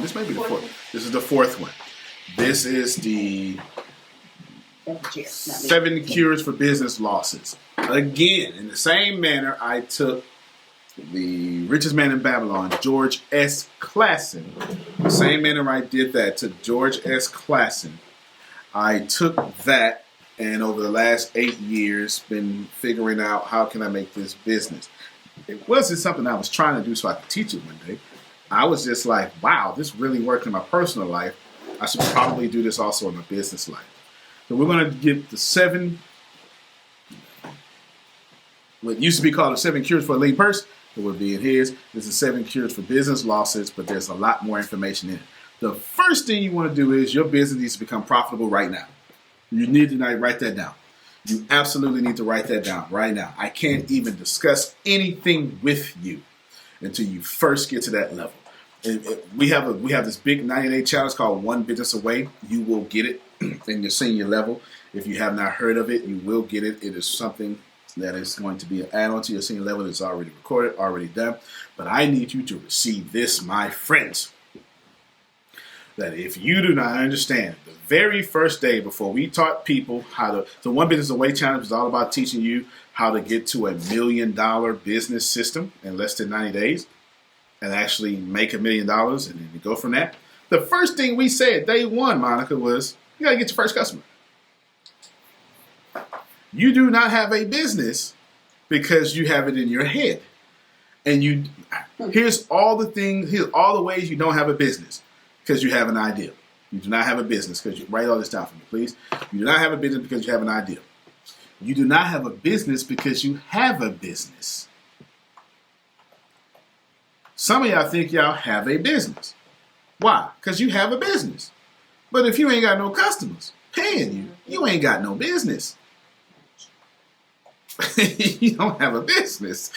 This may be the fourth. This is the fourth one. This is the 7 Cures for Business Losses. Again, in the same manner, I took the richest man in Babylon, George S. Clason. The same manner I did that to George S. Clason. I took that, and over the last 8 years, been figuring out how can I make this business. It wasn't something I was trying to do so I could teach it one day. I was just like, wow, this really worked in my personal life. I should probably do this also in my business life. So we're going to get the 7, what used to be called the 7 Cures for a Lean Purse. It would be in his. This is 7 Cures for Business Losses, but there's a lot more information in it. The first thing you want to do is your business needs to become profitable right now. You need to write that down. You absolutely need to write that down right now. I can't even discuss anything with you until you first get to that level. We have this big 90-day challenge called One Business Away. You will get it in your senior level. If you have not heard of it, you will get it. It is something that is going to be an add-on to your senior level. It's already recorded, already done. But I need you to receive this, my friends. That if you do not understand, the very first day before we taught people how to, the One Business Away Challenge is all about teaching you how to get to $1 million business system in less than 90 days and actually make $1 million and then you go from that. The first thing we said day one, Monica, was you got to get your first customer. You do not have a business because you have it in your head. And here's all the ways you don't have a business. Because you have an idea. You do not have a business because you write all this down for me, please. You do not have a business because you have an idea. You do not have a business because you have a business. Some of y'all think y'all have a business. Why? Because you have a business. But if you ain't got no customers paying you, you ain't got no business. You don't have a business.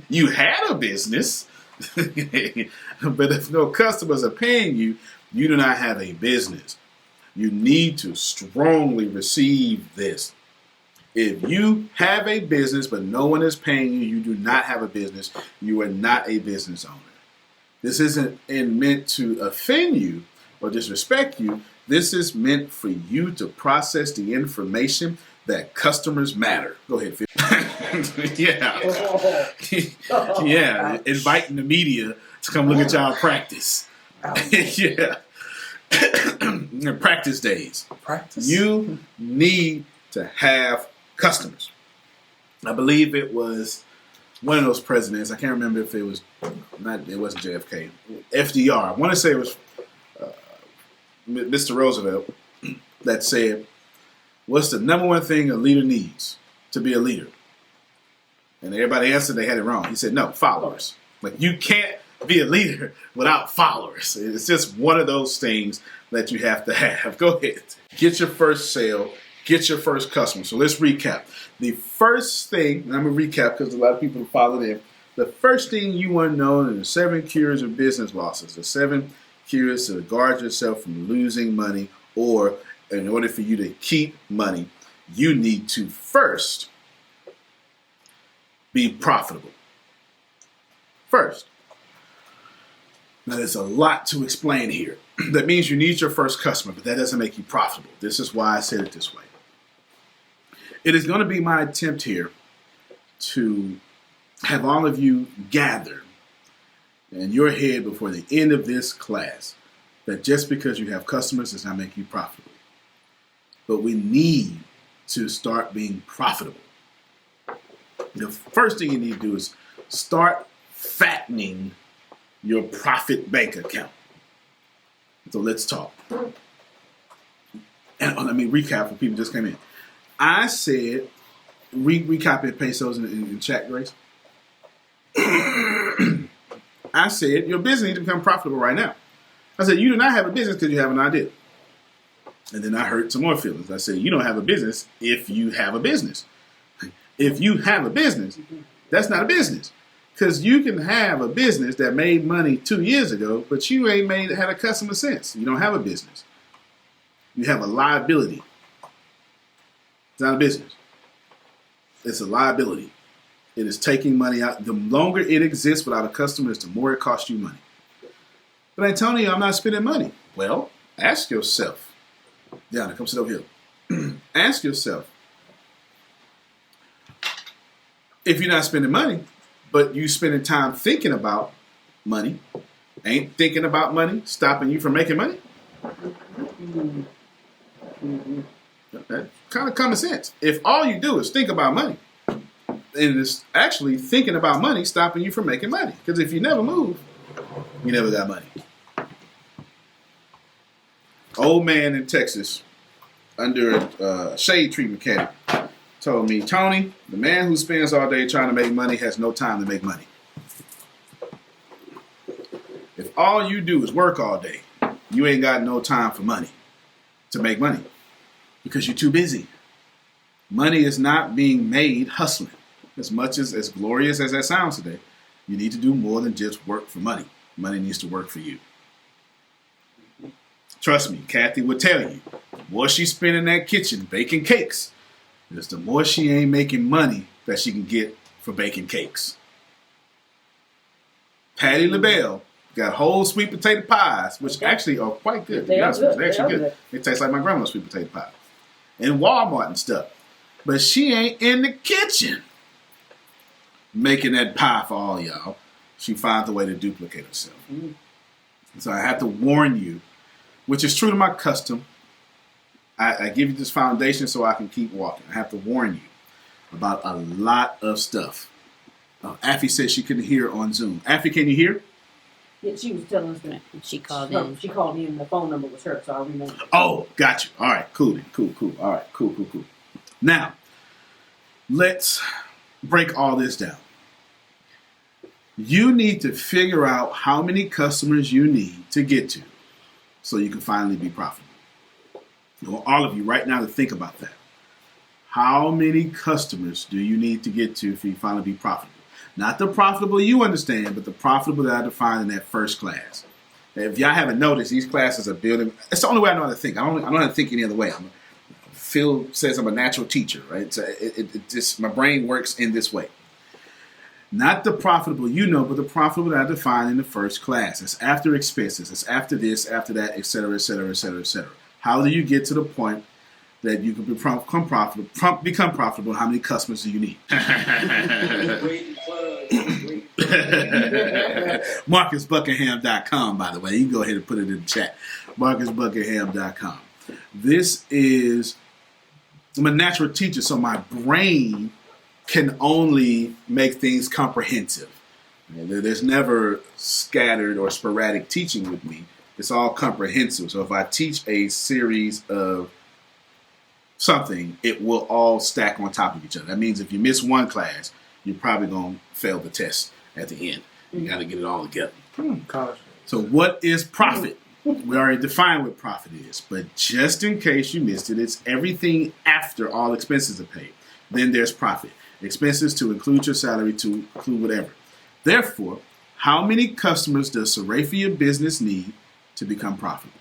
You had a business. But if no customers are paying you, you do not have a business. You need to strongly receive this. If you have a business but no one is paying you, you do not have a business. You are not a business owner. This isn't meant to offend you or disrespect you. This is meant for you to process the information that customers matter. Go ahead, Phil. Yeah. Yeah. Inviting the media to come look at y'all practice. Yeah. Practice days. Practice? You need to have customers. I believe it was one of those presidents. I can't remember if it wasn't JFK. FDR. I want to say it was Mr. Roosevelt that said, what's the number one thing a leader needs to be a leader? And everybody answered they had it wrong. He said, no, followers. Like, you can't be a leader without followers. It's just one of those things that you have to have. Go ahead. Get your first sale. Get your first customer. So let's recap. The first thing, and I'm going to recap because a lot of people followed in. The first thing you want to know are the 7 cures of business losses. The 7 cures to guard yourself from losing money, or in order for you to keep money, you need to first be profitable. First. Now, there's a lot to explain here. That means you need your first customer, but that doesn't make you profitable. This is why I said it this way. It is going to be my attempt here to have all of you gather in your head before the end of this class that just because you have customers does not make you profitable. But we need to start being profitable. The first thing you need to do is start fattening your profit bank account. So let's talk. And let me recap for people who just came in. I said, recap and paste those in chat, Grace. I said, your business needs to become profitable right now. I said, you do not have a business because you have an idea. And then I hurt some more feelings. I said, you don't have a business if you have a business. If you have a business, that's not a business. Because you can have a business that made money 2 years ago, but you ain't had a customer since. You don't have a business. You have a liability. It's not a business. It's a liability. It is taking money out. The longer it exists without a customer, the more it costs you money. But Antonio, I'm not spending money. Well, ask yourself. Deanna, come sit over here. Ask yourself, if you're not spending money, but you spending time thinking about money, ain't thinking about money stopping you from making money? That's kind of common sense. If all you do is think about money, and it's actually thinking about money stopping you from making money. Because if you never move, you never got money. Old man in Texas under a shade tree mechanic told me, Tony, the man who spends all day trying to make money has no time to make money. If all you do is work all day, you ain't got no time for money, to make money, because you're too busy. Money is not being made hustling. As much as glorious as that sounds today, you need to do more than just work for money. Money needs to work for you. Trust me, Kathy would tell you, the more she spend in that kitchen baking cakes, is the more she ain't making money that she can get for baking cakes. Patty LaBelle got whole sweet potato pies, which actually are quite good. They're actually good. They taste like my grandma's sweet potato pie. And Walmart and stuff. But she ain't in the kitchen making that pie for all y'all. She finds a way to duplicate herself. So I have to warn you, which is true to my custom. I give you this foundation so I can keep walking. I have to warn you about a lot of stuff. Affy said she couldn't hear on Zoom. Affy, can you hear? Yeah, she was telling us that. She called in. She called in. The phone number was her, so I remember. Oh, got you. All right, cool. All right, cool. Now, let's break all this down. You need to figure out how many customers you need to get to so you can finally be profitable. I want all of you right now to think about that. How many customers do you need to get to for you finally be profitable? Not the profitable you understand, but the profitable that I defined in that first class. If y'all haven't noticed, these classes are building. It's the only way I know how to think. I don't know how to think any other way. Phil says I'm a natural teacher, right? So it just, my brain works in this way. Not the profitable you know, but the profitable that I defined in the first class. It's after expenses. It's after this, after that, et cetera, et cetera, et cetera, et cetera. How do you get to the point that you can become profitable? How many customers do you need? MarcusBuckingham.com, by the way. You can go ahead and put it in the chat. MarcusBuckingham.com. I'm a natural teacher, so my brain can only make things comprehensive. There's never scattered or sporadic teaching with me. It's all comprehensive. So if I teach a series of something, it will all stack on top of each other. That means if you miss one class, you're probably going to fail the test at the end. You got to get it all together. So what is profit? We already defined what profit is, but just in case you missed it, it's everything after all expenses are paid. Then there's profit. Expenses to include your salary, to include whatever. Therefore, how many customers does Serafia Business need to become profitable?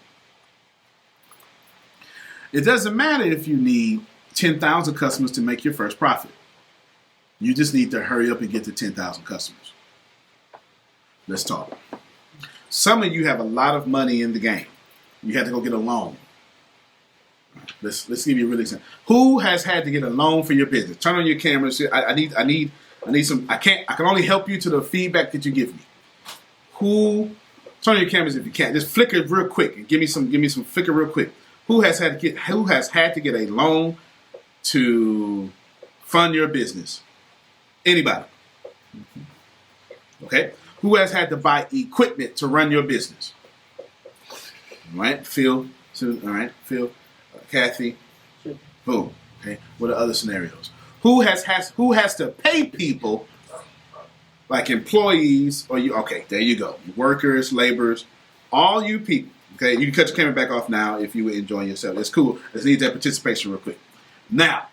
It doesn't matter if you need 10,000 customers to make your first profit. You just need to hurry up and get to 10,000 customers. Let's talk. Some of you have a lot of money in the game. You had to go get a loan. Let's give you a really example. Who has had to get a loan for your business? Turn on your camera. I need some. I can only help you to the feedback that you give me. Turn on your cameras if you can. Just flicker real quick and give me some flicker real quick. Who has had to get a loan to fund your business? Anybody? Okay. Who has had to buy equipment to run your business? All right, Phil. All right, Phil. Kathy. Boom. Okay. What are other scenarios? Who has to pay people like employees or you? Okay, there you go. Workers, laborers, all you people. Okay, you can cut your camera back off now if you were enjoying yourself. That's cool. Let's need that participation real quick. Now,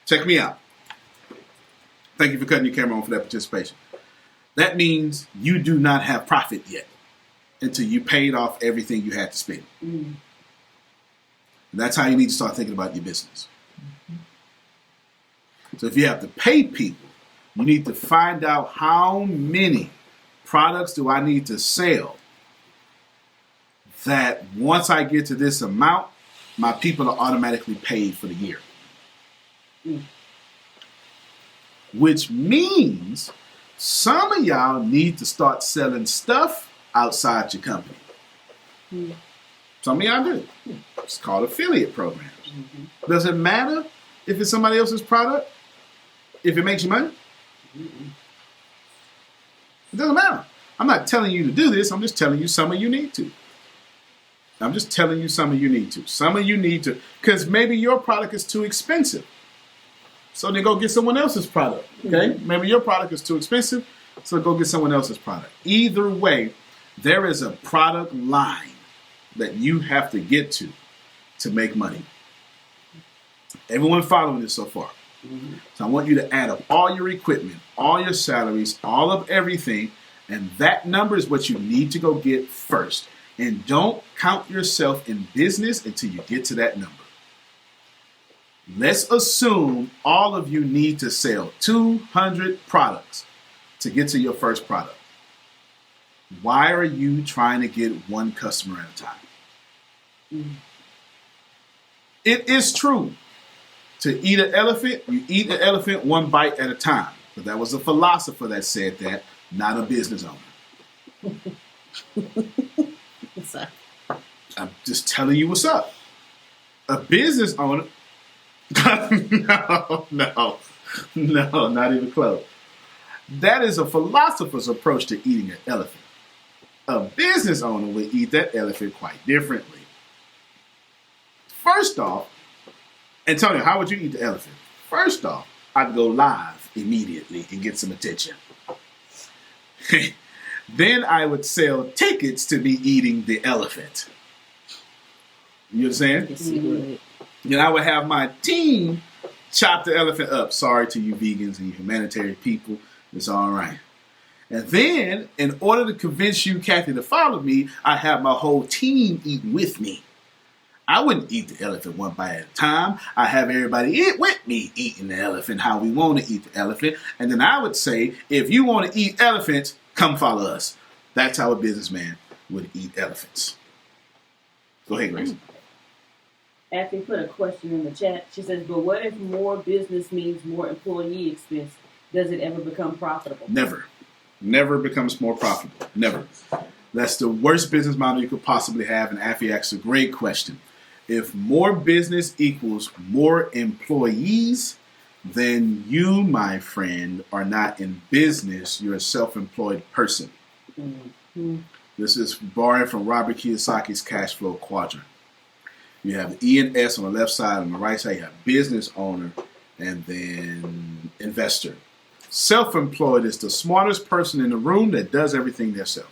check me out. Thank you for cutting your camera on for that participation. That means you do not have profit yet until you paid off everything you had to spend. Mm. That's how you need to start thinking about your business. So if you have to pay people, you need to find out how many products do I need to sell that once I get to this amount, my people are automatically paid for the year. Which means some of y'all need to start selling stuff outside your company. Some of y'all do. It's called affiliate programs. Does it matter if it's somebody else's product? If it makes you money? It doesn't matter. I'm not telling you to do this. I'm just telling you some of you need to. I'm just telling you some of you need to. Some of you need to, because maybe your product is too expensive. So then go get someone else's product. Okay? Maybe your product is too expensive, so go get someone else's product. Either way, there is a product line that you have to get to make money. Everyone following this so far? So I want you to add up all your equipment, all your salaries, all of everything, and that number is what you need to go get first. And don't count yourself in business until you get to that number. Let's assume all of you need to sell 200 products to get to your first product. Why are you trying to get one customer at a time? It is true. To eat an elephant, you eat an elephant one bite at a time. But that was a philosopher that said that, not a business owner. Sorry. I'm just telling you what's up. A business owner, no, not even close. That is a philosopher's approach to eating an elephant. A business owner would eat that elephant quite differently. First off, Antonio, how would you eat the elephant? First off, I'd go live immediately and get some attention. Then I would sell tickets to be eating the elephant. You understand? Yes, you would. Then I would have my team chop the elephant up. Sorry to you vegans and you humanitarian people. It's all right. And then, in order to convince you, Kathy, to follow me, I have my whole team eating with me. I wouldn't eat the elephant one bite at a time. I have everybody eat with me eating the elephant how we want to eat the elephant. And then I would say, if you want to eat elephants, come follow us. That's how a businessman would eat elephants. Go ahead, Grace. After put a question in the chat, she says, but what if more business means more employee expense? Does it ever become profitable? Never. Never becomes more profitable. Never. That's the worst business model you could possibly have. And Affy asks a great question. If more business equals more employees, then you, my friend, are not in business. You're a self-employed person. This is borrowing from Robert Kiyosaki's cash flow quadrant. You have the E and S on the left side. On the right side, you have business owner and then investor. Self-employed is the smartest person in the room that does everything themselves.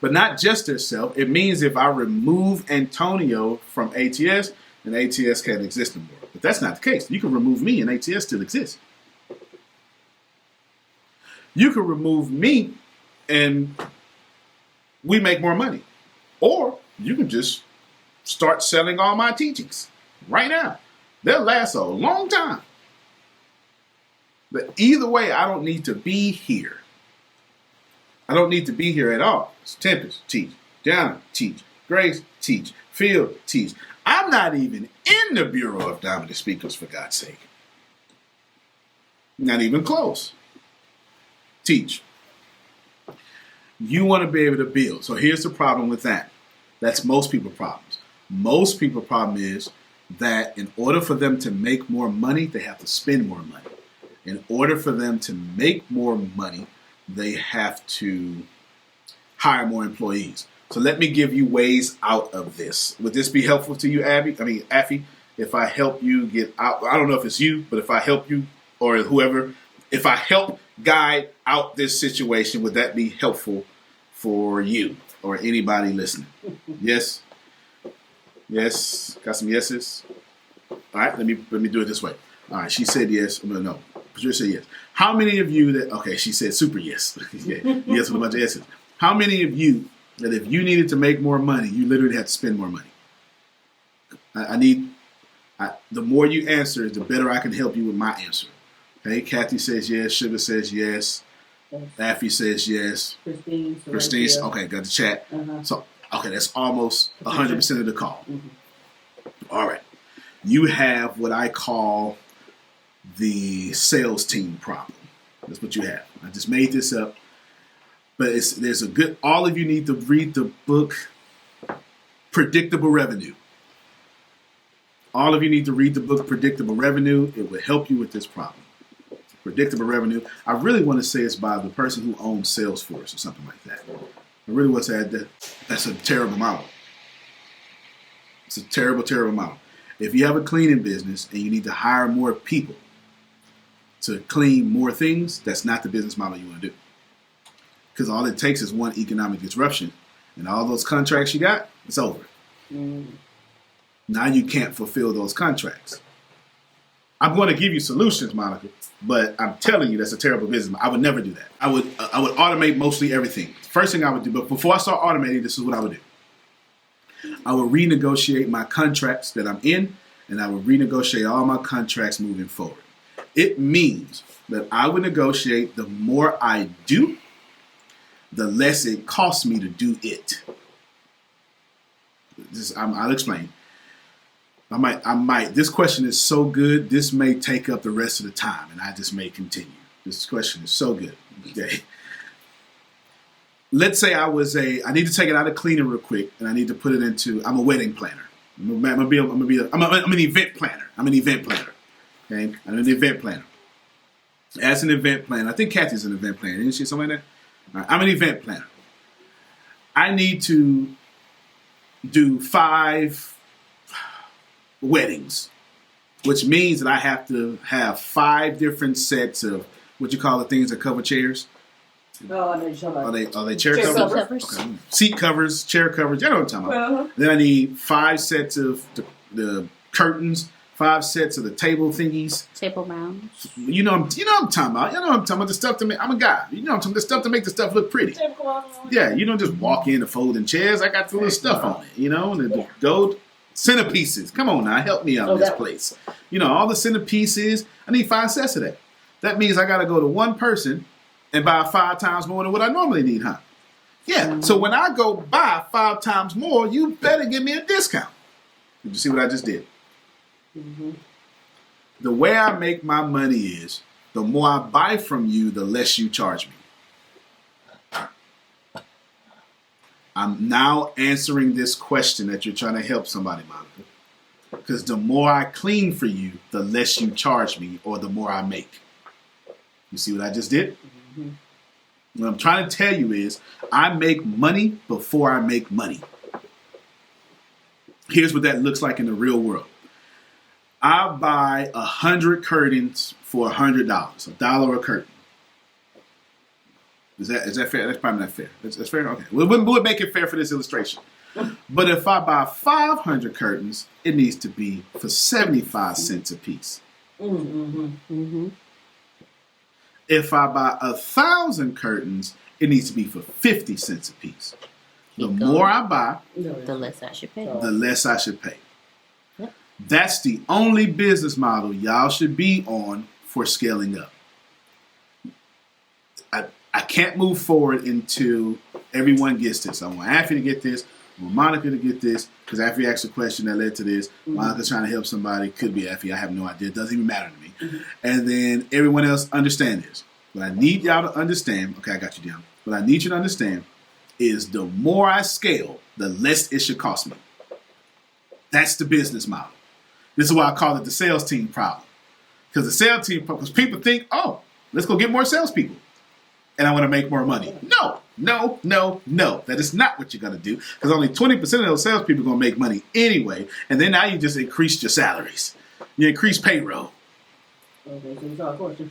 But not just themselves. It means if I remove Antonio from ATS, then ATS can't exist anymore. But that's not the case. You can remove me and ATS still exists. You can remove me and we make more money. Or you can just start selling all my teachings right now. They'll last a long time. But either way, I don't need to be here. I don't need to be here at all. It's Tempest, teach. Diana, teach. Grace, teach. Phil, teach. I'm not even in the Bureau of Dominant Speakers, for God's sake. Not even close. Teach. You want to be able to build. So here's the problem with that. That's most people's problems. Most people's problem is that in order for them to make more money, they have to spend more money. In order for them to make more money, they have to hire more employees. So let me give you ways out of this. Would this be helpful to you, Affy? If I help you get out, I don't know if it's you, but if I help you or whoever, if I help guide out this situation, would that be helpful for you or anybody listening? Yes? Yes? Got some yeses? All right, let me do it this way. All right, she said yes. No, Patricia said yes. How many of you that, okay, she said super yes. Yes with a bunch of yeses. How many of you that if you needed to make more money, you literally had to spend more money? The more you answer, the better I can help you with my answer. Okay, Kathy says yes. Sugar says yes. Yes. Affy says yes. Christine. Christine, Cynthia. okay, got the chat. Uh-huh. So, okay, that's almost 100% of the call. Mhm. All right. You have what I call the sales team problem. That's what you have. I just made this up. But there's a good, all of you need to read the book, Predictable Revenue. All of you need to read the book, Predictable Revenue. It will help you with this problem. Predictable Revenue. I really want to say it's by the person who owns Salesforce or something like that. I really want to say that that's a terrible model. It's a terrible, terrible model. If you have a cleaning business and you need to hire more people to clean more things, that's not the business model you want to do. Because all it takes is one economic disruption, and all those contracts you got, it's over. Now you can't fulfill those contracts. I'm going to give you solutions, Monica, but I'm telling you that's a terrible business. I would never do that. I would automate mostly everything. First thing I would do, but before I start automating, this is what I would do. I would renegotiate my contracts that I'm in, and I would renegotiate all my contracts moving forward. It means that I would negotiate the more I do, the less it costs me to do it. I'll explain. I might. This question is so good, this may take up the rest of the time, and I just may continue. This question is so good. Okay. Let's say I need to take it out of cleaning real quick, and I need to put it into, I'm a wedding planner. I'm an event planner. I'm an event planner. Okay. I'm an event planner. As an event planner, I think Kathy's an event planner. Isn't she something like that? All right, I'm an event planner. I need to do 5 weddings, which means that I have to have 5 different sets of what you call the things that cover chairs. Oh, I know you're talking about. Are they chair covers? Okay. Seat covers, chair covers. You know what I'm talking about. Uh-huh. Then I need 5 sets of the curtains, 5 sets of the table thingies. Table mounts. You know what I'm talking about. You know what I'm talking about. The stuff to make. I'm a guy. You know what I'm talking about. The stuff to make the stuff look pretty. Yeah, you don't just walk in to folding chairs. I got the little stuff on it. You know, and the gold centerpieces. Come on now, help me out in this place. You know, all the centerpieces. I need 5 sets of that. That means I got to go to one person and buy 5 times more than what I normally need, huh? Yeah. Mm-hmm. So when I go buy 5 times more, you better give me a discount. Did you see what I just did? Mm-hmm. The way I make my money is the more I buy from you, the less you charge me. I'm now answering this question that you're trying to help somebody, Monica. Because the more I clean for you, the less you charge me or the more I make. You see what I just did? Mm-hmm. What I'm trying to tell you is I make money before I make money. Here's what that looks like in the real world. I buy 100 curtains for $100, $1 a curtain. Is that fair? That's probably not fair. That's fair? Okay. We'll make it fair for this illustration. But if I buy 500 curtains, it needs to be for 75 cents a piece. Mm-hmm. Mm-hmm. If I buy 1,000 curtains, it needs to be for 50 cents a piece. The more I buy, the less I should pay. The less I should pay. Yep. That's the only business model y'all should be on for scaling up. I can't move forward until everyone gets this. I want Affy to get this. I want Monica to get this. Because Affy asked a question that led to this. Mm-hmm. Monica's trying to help somebody. Could be Affy. I have no idea. It doesn't even matter to me. Mm-hmm. And then everyone else understand this. What I need y'all to understand. Okay, I got you down. What I need you to understand is the more I scale, the less it should cost me. That's the business model. This is why I call it the sales team problem. Because the sales team, because people think, oh, let's go get more salespeople. And I want to make more money. No. That is not what you're going to do. Because only 20% of those salespeople are going to make money anyway. And then now you just increased your salaries. You increase payroll. Okay, so it's our question.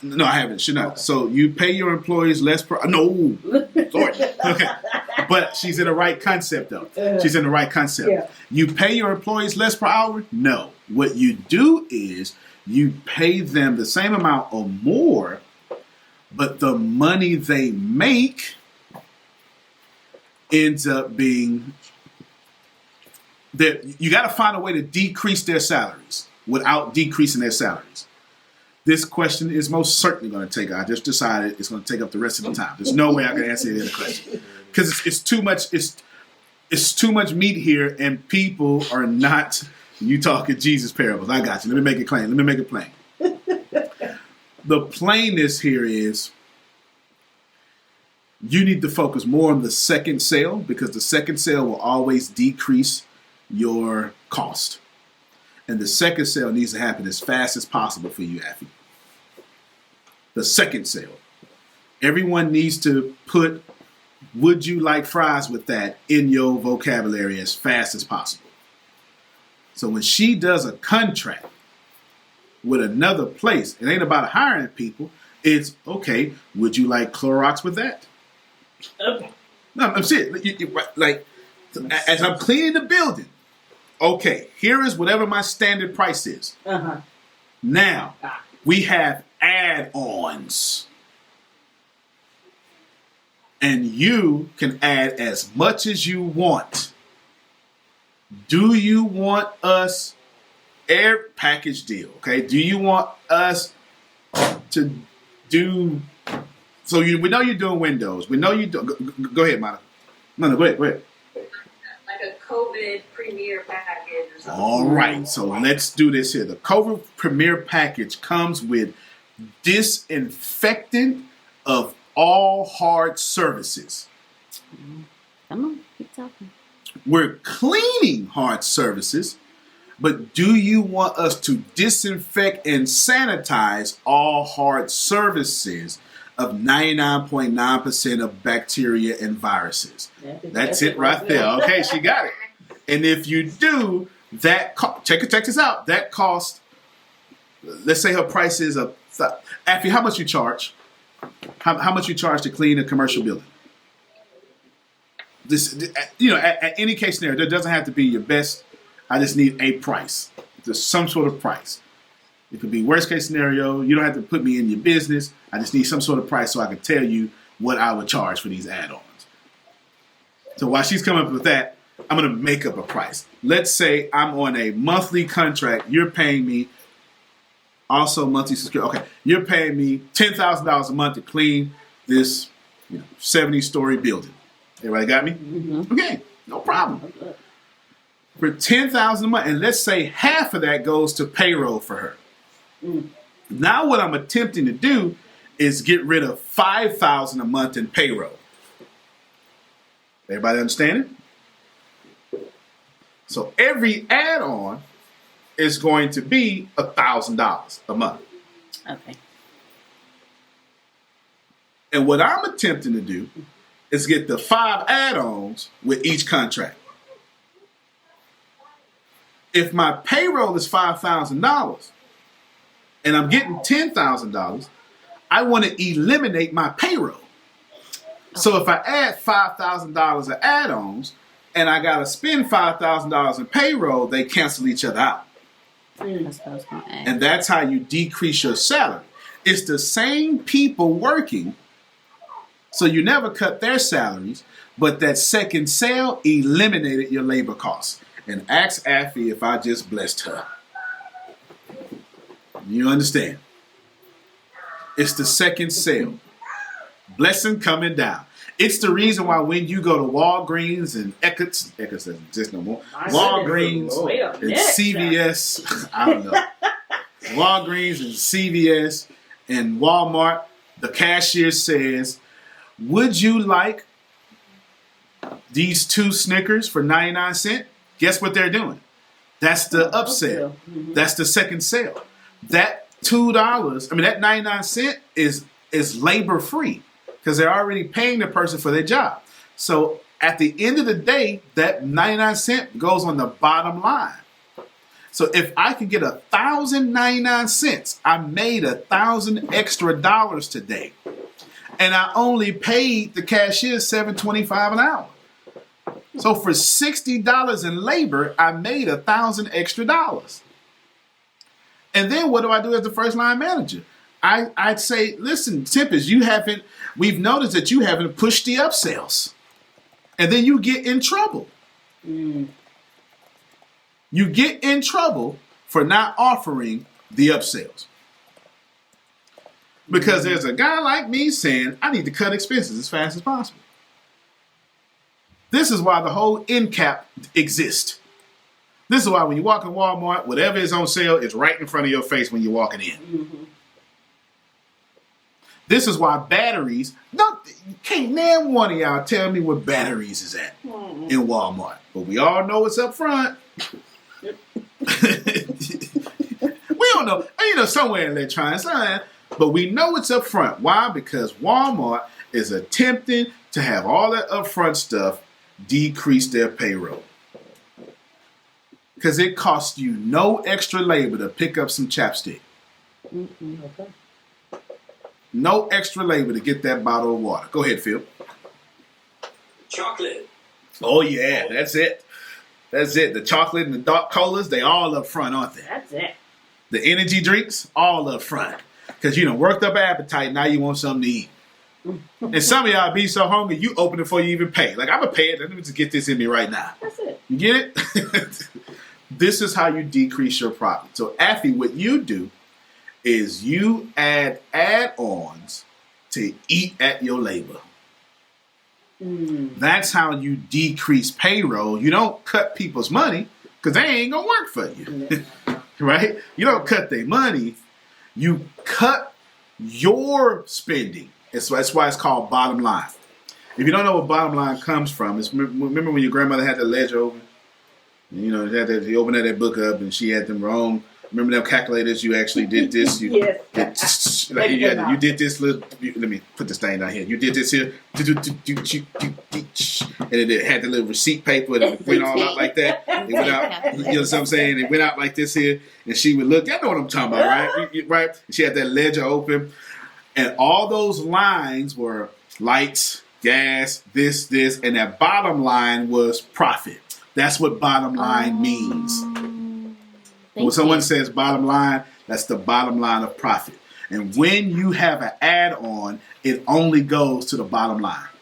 No, I haven't. Should not. Okay. So you pay your employees less per... No. Sorry. Okay. But she's in the right concept, though. She's in the right concept. Yeah. You pay your employees less per hour? No. What you do is you pay them the same amount or more, but the money they make ends up being... that you got to find a way to decrease their salaries without decreasing their salaries. This question is most certainly going to take. I just decided it's going to take up the rest of the time. There's no way I can answer the other question because it's too much. It's too much meat here, and people are not. You talking Jesus parables? I got you. Let me make it plain. Let me make it plain. The plainness here is you need to focus more on the second sale because the second sale will always decrease your cost. And the second sale needs to happen as fast as possible for you, Affy. The second sale. Everyone needs to put "would you like fries with that" in your vocabulary as fast as possible. So when she does a contract with another place, it ain't about hiring people. It's, okay, would you like Clorox with that? Okay. No, I'm serious. Like, as I'm cleaning the building, okay, here is whatever my standard price is. Uh-huh. Now, we have add-ons. And you can add as much as you want. Do you want us air package deal? Okay. Do you want us to do? So we know you're doing Windows. We know you do. Go ahead, Monica. No, go ahead. Like a COVID Premier package or something. All right. So let's do this here. The COVID Premier package comes with disinfectant of all hard surfaces. Come on, keep talking. We're cleaning hard surfaces, but do you want us to disinfect and sanitize all hard surfaces of 99.9% of bacteria and viruses? That's it right there. Okay, she got it. And if you do, that check this out. That cost, let's say her price is Affy, how much you charge? How much you charge to clean a commercial building? This, at any case scenario, there doesn't have to be your best. I just need a price. There's some sort of price. It could be worst case scenario. You don't have to put me in your business. I just need some sort of price so I can tell you what I would charge for these add-ons. So while she's coming up with that, I'm going to make up a price. Let's say I'm on a monthly contract. You're paying me also monthly subscription. Okay, you're paying me $10,000 a month to clean this 70-story building. Everybody got me? Mm-hmm. Okay, no problem. For $10,000 a month, and let's say half of that goes to payroll for her. Now what I'm attempting to do is get rid of $5,000 a month in payroll. Everybody understand it? So every add-on is going to be $1,000 a month. Okay. And what I'm attempting to do is get the 5 add-ons with each contract. If my payroll is $5,000 and I'm getting $10,000, I want to eliminate my payroll. So if I add $5,000 of add-ons and I got to spend $5,000 in payroll, they cancel each other out. That's what I was gonna ask. And that's how you decrease your salary. It's the same people working, so you never cut their salaries, but that second sale eliminated your labor costs. And ask Affy if I just blessed her. You understand? It's the second sale. Blessing coming down. It's the reason why when you go to Walgreens and Eckerd's doesn't exist no more. Walgreens and CVS, I don't know. Walgreens and CVS and Walmart, the cashier says, "Would you like these 2 Snickers for 99 cents?" Guess what they're doing? That's the upsell. Mm-hmm. That's the second sale. That $2, that 99 cents is labor free because they're already paying the person for their job. So at the end of the day, that 99 cents goes on the bottom line. So if I can get 1,099 cents, I made $1,000 extra dollars today. And I only paid the cashier $7.25 an hour. So for $60 in labor, I made $1,000 extra dollars. And then what do I do as the first line manager? I'd say, listen, Tempest, we've noticed that you haven't pushed the upsells. And then you get in trouble. You get in trouble for not offering the upsells. Because there's a guy like me saying, I need to cut expenses as fast as possible. This is why the whole end cap exists. This is why when you walk in Walmart, whatever is on sale is right in front of your face when you're walking in. Mm-hmm. This is why batteries, can't name one of y'all tell me what batteries is at in Walmart. But we all know it's up front. We don't know, somewhere in electronics, but we know it's up front. Why? Because Walmart is attempting to have all that upfront stuff decrease their payroll. Because it costs you no extra labor to pick up some chapstick. Okay. No extra labor to get that bottle of water. Go ahead, Phil. Chocolate. Oh, yeah, that's it. That's it. The chocolate and the dark colas, they all up front, aren't they? That's it. The energy drinks, all up front. Because you done worked up appetite, now you want something to eat. And some of y'all be so hungry, you open it before you even pay. Like, I'm going to pay it. Let me just get this in me right now. That's it. You get it? This is how you decrease your profit. So, Affy, what you do is you add add-ons to eat at your labor. That's how you decrease payroll. You don't cut people's money because they ain't going to work for you. Right? You don't cut their money. You cut your spending. That's why it's called bottom line. If you don't know what bottom line comes from, it's remember when your grandmother had the ledger open? You know, you opened that book up and she had them wrong. Remember them calculators? You actually did this. Yes. You did this little. Let me put this thing down here. You did this here, and it had the little receipt paper, and it went all out like that. It went out. You know what I'm saying? It went out like this here, and she would look. Y'all know what I'm talking about, right? Right? And she had that ledger open, and all those lines were lights, gas, this, and that bottom line was profit. That's what bottom line means. When someone says bottom line, that's the bottom line of profit. And when you have an add-on, it only goes to the bottom line.